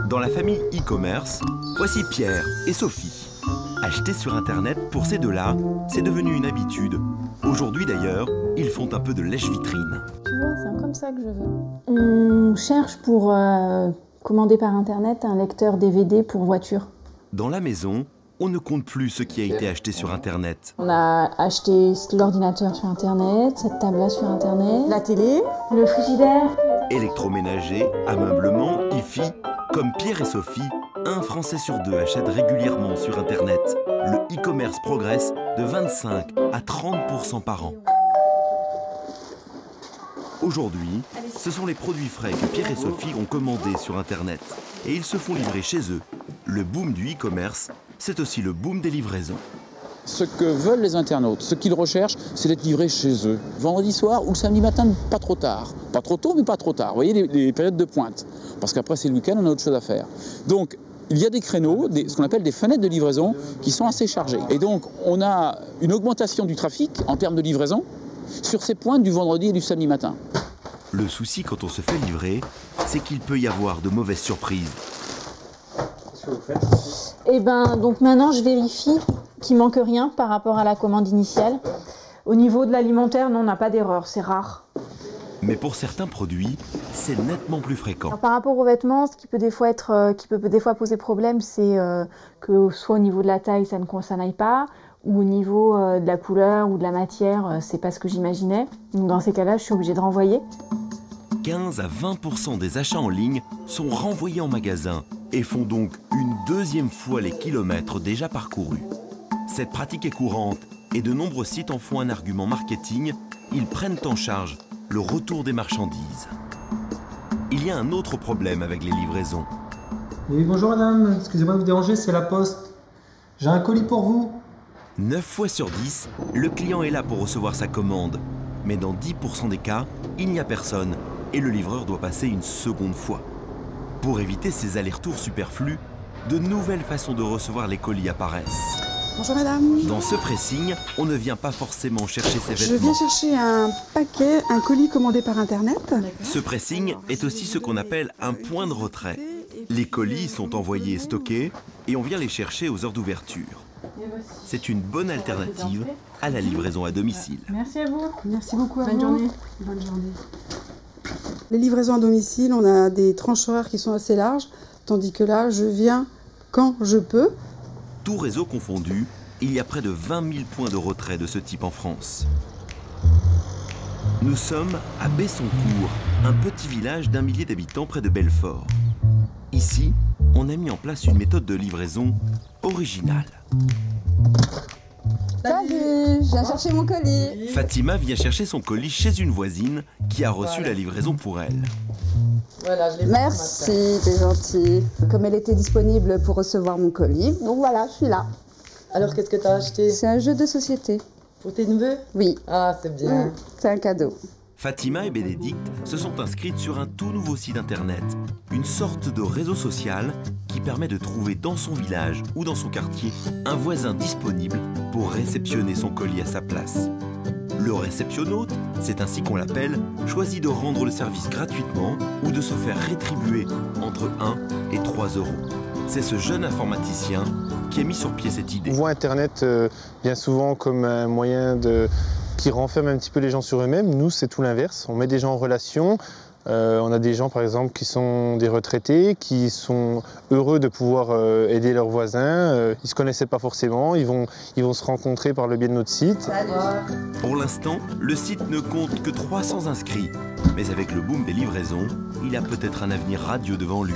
Dans la famille e-commerce, voici Pierre et Sophie. Acheter sur Internet, pour ces deux-là, c'est devenu une habitude. Aujourd'hui d'ailleurs, ils font un peu de lèche-vitrine. Tu vois, c'est comme ça que je veux. On cherche pour commander par Internet un lecteur DVD pour voiture. Dans la maison, on ne compte plus ce qui a été acheté sur Internet. On a acheté l'ordinateur sur Internet, cette table-là sur Internet, la télé, le frigidaire. Électroménager, ameublement, hi-fi, comme Pierre et Sophie, un Français sur deux achète régulièrement sur Internet. Le e-commerce progresse de 25 à 30% par an. Aujourd'hui, ce sont les produits frais que Pierre et Sophie ont commandés sur Internet. Et ils se font livrer chez eux. Le boom du e-commerce, c'est aussi le boom des livraisons. Ce que veulent les internautes, ce qu'ils recherchent, c'est d'être livrés chez eux. Vendredi soir ou le samedi matin, pas trop tard. Pas trop tôt, mais pas trop tard. Vous voyez, les périodes de pointe. Parce qu'après, c'est le week-end, on a autre chose à faire. Donc, il y a des créneaux, ce qu'on appelle des fenêtres de livraison, qui sont assez chargées. Et donc, on a une augmentation du trafic en termes de livraison sur ces pointes du vendredi et du samedi matin. Le souci quand on se fait livrer, c'est qu'il peut y avoir de mauvaises surprises. Qu'est-ce que vous faites? Et donc maintenant, je vérifie qu'il manque rien par rapport à la commande initiale. Au niveau de l'alimentaire, non, on n'a pas d'erreur, c'est rare. Mais pour certains produits, c'est nettement plus fréquent. Alors, par rapport aux vêtements, ce qui peut des fois poser problème, c'est que soit au niveau de la taille, ça n'aille pas, ou au niveau de la couleur ou de la matière, c'est pas ce que j'imaginais. Donc dans ces cas-là, je suis obligée de renvoyer. 15 à 20% des achats en ligne sont renvoyés en magasin et font donc une deuxième fois les kilomètres déjà parcourus. Cette pratique est courante et de nombreux sites en font un argument marketing. Ils prennent en charge le retour des marchandises. Il y a un autre problème avec les livraisons. Oui, bonjour madame, excusez-moi de vous déranger, c'est la poste. J'ai un colis pour vous. 9 fois sur 10, le client est là pour recevoir sa commande. Mais dans 10% des cas, il n'y a personne et le livreur doit passer une seconde fois. Pour éviter ces allers-retours superflus, de nouvelles façons de recevoir les colis apparaissent. Bonjour madame. Dans ce pressing, on ne vient pas forcément chercher ses Je vêtements. viens chercher un paquet, un colis commandé par Internet. Ce pressing est aussi ce qu'on appelle un point de retrait. Les colis sont envoyés et stockés et on vient les chercher aux heures d'ouverture. C'est une bonne alternative à la livraison à domicile. Merci à vous. Merci beaucoup à vous. Bonne journée. Bonne journée. Les livraisons à domicile, on a des tranches horaires qui sont assez larges, tandis que là, je viens quand je peux. Tout réseau confondu, il y a près de 20 000 points de retrait de ce type en France. Nous sommes à Bessancourt, un petit village d'1 millier d'habitants près de Belfort. Ici, on a mis en place une méthode de livraison originale. Salut, je viens chercher mon colis. Fatima vient chercher son colis chez une voisine qui a reçu la livraison pour elle. Voilà, je l'ai. Merci, t'es gentil. Comme elle était disponible pour recevoir mon colis, donc voilà, je suis là. Alors, qu'est-ce que tu as acheté? C'est un jeu de société. Pour tes neveux? Oui. Ah, c'est bien. C'est un cadeau. Fatima et Bénédicte se sont inscrites sur un tout nouveau site internet, une sorte de réseau social qui permet de trouver dans son village ou dans son quartier un voisin disponible pour réceptionner son colis à sa place. Le réceptionnaute, c'est ainsi qu'on l'appelle, choisit de rendre le service gratuitement ou de se faire rétribuer entre 1 et 3 euros. C'est ce jeune informaticien qui a mis sur pied cette idée. On voit Internet bien souvent comme un moyen qui renferme un petit peu les gens sur eux-mêmes. Nous, c'est tout l'inverse. On met des gens en relation. On a des gens, par exemple, qui sont des retraités, qui sont heureux de pouvoir aider leurs voisins. Ils ne se connaissaient pas forcément. Ils vont se rencontrer par le biais de notre site. Pour l'instant, le site ne compte que 300 inscrits. Mais avec le boom des livraisons, il a peut-être un avenir radieux devant lui.